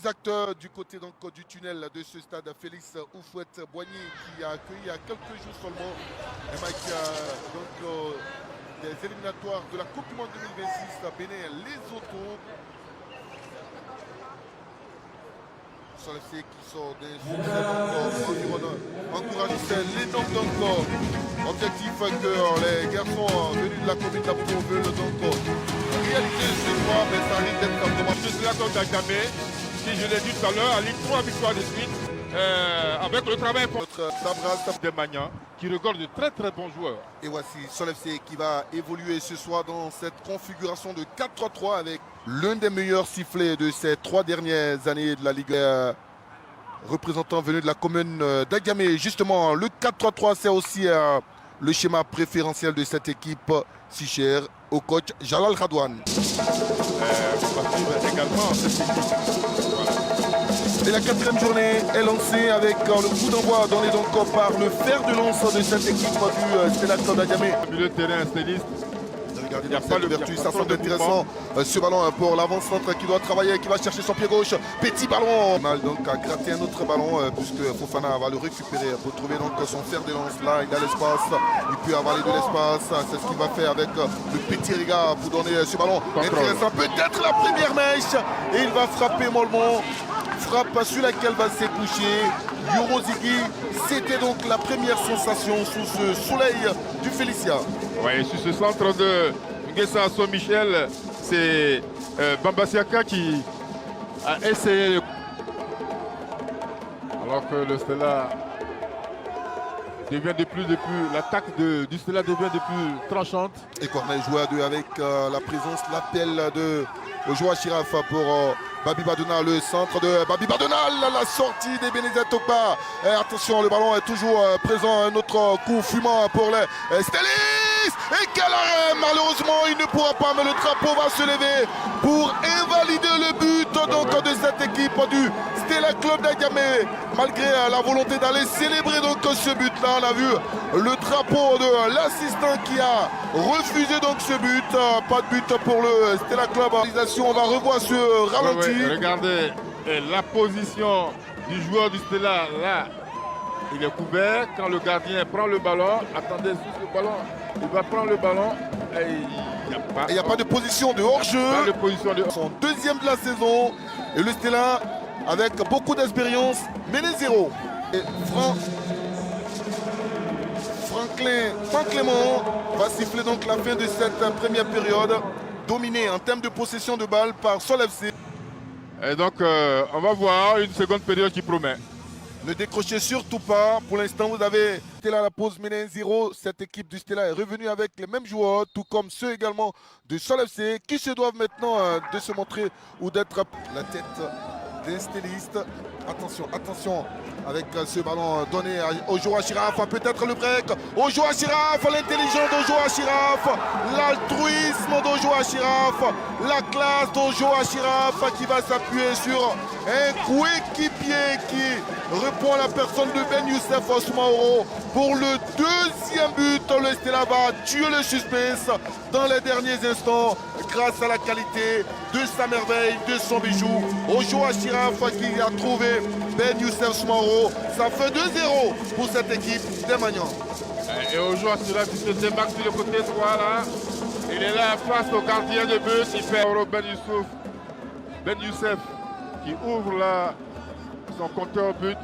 Acteurs du côté donc, du tunnel de ce stade, Félix Houphouët-Boigny qui a accueilli il y a quelques jours seulement un match des éliminatoires de la Coupe du Monde 2026 à Bénin, les autos. Sur les filles qui sont des environnement encouragent les dons donc objectif que les garçons venus de la commune d'Apto veulent donc réaliser ce soir, mais ça risque d'être vraiment. Je suis là comme jamais. Si je l'ai dit tout à l'heure, à ligne 3 victoires de suite, avec le travail pour notre Sabras des Magnans, qui regorge de très très bons joueurs. Et voici Solefc qui va évoluer ce soir dans cette configuration de 4-3-3 avec l'un des meilleurs sifflets de ces 3 dernières années de la Ligue. Représentant venu de la commune d'Agamé. Justement, le 4-3-3, c'est aussi le schéma préférentiel de cette équipe si chère au coach Jalal Radouane. Également cette équipe. Et la 4e journée est lancée avec le coup d'envoi donné donc par le fer de lance de cette équipe du Stella Club d'Agamé. Le terrain styliste. Regardez dans cette ouverture, ça semble intéressant. Ce ballon pour l'avant-centre qui doit travailler, qui va chercher son pied gauche. Petit ballon. Mal donc à gratter un autre ballon puisque Fofana va le récupérer pour trouver donc son fer de lance. Là, il a l'espace. Il peut avaler de l'espace. C'est ce qu'il va faire avec le petit Riga pour donner ce ballon. Intéressant. Peut-être la première mèche. Et il va frapper mollement. Frappe sur laquelle va s'écoucher Yorozigi. C'était donc la première sensation sous ce soleil du Félicia. Oui, sur ce centre de Nguessa Michel, c'est Bambasiaka qui a essayé. Alors que le Stella devient de plus l'attaque du Stella devient de plus tranchante. Et Corneille joue à deux avec la présence, l'appel de Ojoa Chiraf pour Babi Badona, le centre de Babi Badona, la sortie des Benezet Tokba. Attention, le ballon est toujours présent. Un autre coup fumant pour les Stellis. Et quel arrêt! Malheureusement, il ne pourra pas, mais le drapeau va se lever pour invalider le but donc, de cette équipe du Stella Club d'Agamé. Malgré la volonté d'aller célébrer donc ce but-là, on a vu le drapeau de l'assistant qui a refusé donc ce but. Pas de but pour le Stella Club. On va revoir ce ralenti. Regardez la position du joueur du Stella. Là, il est couvert. Quand le gardien prend le ballon, attendez sur le ballon. Il va prendre le ballon et il n'y a pas de position de hors-jeu. Son deuxième de la saison. Et le Stella, avec beaucoup d'expérience, mené 0. Et Franck Clément va siffler donc la fin de cette première période, dominée en termes de possession de balle par Sol FC. Et donc, on va voir une seconde période qui promet. Ne décrochez surtout pas. Pour l'instant, vous avez Stella à la pause mené 1-0. Cette équipe du Stella est revenue avec les mêmes joueurs, tout comme ceux également de Sol FC, qui se doivent maintenant de se montrer ou d'être la tête d'un stéliste. Attention, avec ce ballon donné à Ojoa Chiraf, peut-être le break. Ojoa Chiraf, l'intelligence d'Ojoa Chiraf, l'altruisme d'Ojoa Chiraf, la classe d'Ojoa Chiraf qui va s'appuyer sur un coéquipier qui répond à la personne de Ben Youssef Osmaoro. Pour le deuxième but, le Stella va tuer le suspense dans les derniers instants grâce à la qualité de sa merveille, de son bijou. Ojoa Chiraf qui a trouvé Ben Youssef Osmaoro. Ça fait 2-0 pour cette équipe des Magnans. Et Ojoa Chiraf qui se démarque sur le côté droit là. Il est là face au gardien de but. Il fait Ben Youssef qui ouvre là son compteur but.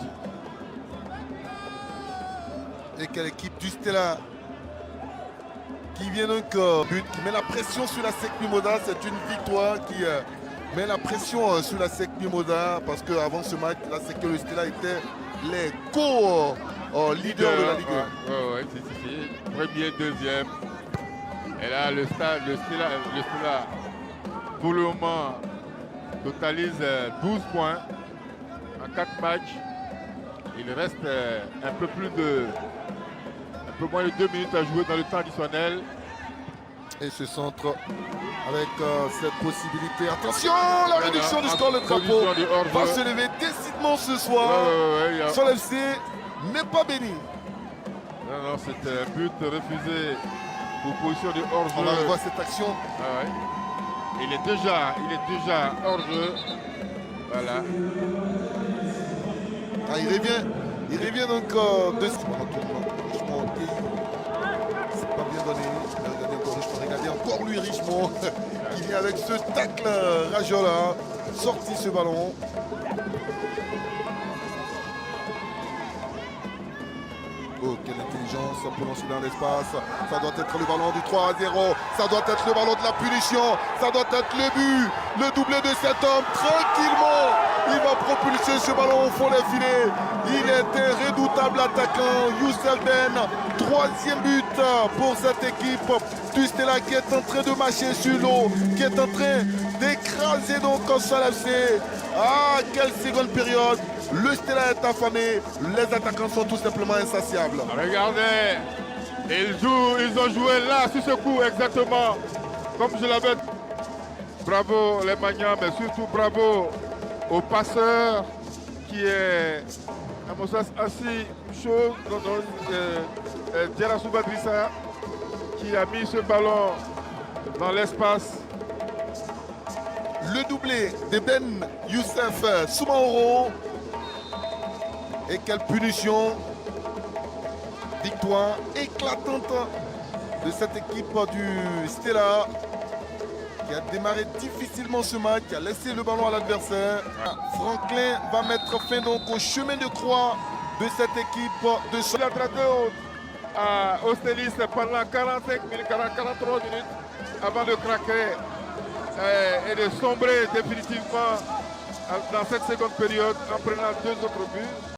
Et quelle équipe du Stella qui vient donc but, qui met la pression sur la SEC Mimosa. C'est une victoire qui met la pression sur la SEC Mimosa parce qu'avant ce match, la SEC le Stella était les co-leaders de la Ligue 1. Oui, c'est premier, deuxième. Et là, le Stella, pour le moment, totalise 12 points en 4 matchs. Il reste un peu moins de 2 minutes à jouer dans le temps additionnel. Et ce centre avec cette possibilité. Attention, la réduction du score, le drapeau va se lever décidément ce soir. Sol FC n'est pas béni. Non, c'est un but refusé pour position de hors-jeu. On va revoir cette action. Il est déjà hors-jeu. Voilà. Ah, il revient donc de ce Richemont. C'est pas bien donné. Regardez encore Richemont. Regardez encore lui Richemont qui vient avec ce tacle Rajola. Sorti ce ballon. Oh, quelle intelligence pour lancer dans l'espace. Ça doit être le ballon du 3-0. Ça doit être le ballon de la punition. Ça doit être le but. Le doublé de cet homme. Tranquillement, il va propulser ce ballon au fond des filets. Il est un redoutable attaquant. Youssef Ben. Troisième but pour cette équipe du Stella qui est en train de marcher sur l'eau. Qui est en train d'écraser donc Sol FC. Ah, quelle seconde période. Le Stella est affamé, les attaquants sont tout simplement insatiables. Regardez, ils ont joué là, sur ce coup, exactement, comme je l'avais dit. Bravo les Magnans, mais surtout bravo au passeur qui est, à mon sens, assez chaud, Djerassou Badrissa, qui a mis ce ballon dans l'espace. Le doublé de Ben Youssef Soumaoro. Et quelle punition. Victoire éclatante de cette équipe du Stella qui a démarré difficilement ce match, qui a laissé le ballon à l'adversaire. Franklin va mettre fin donc au chemin de croix de cette équipe de Il a traité au Stélis pendant 45 minutes, 43 minutes avant de craquer et de sombrer définitivement dans cette seconde période en prenant 2 autres buts.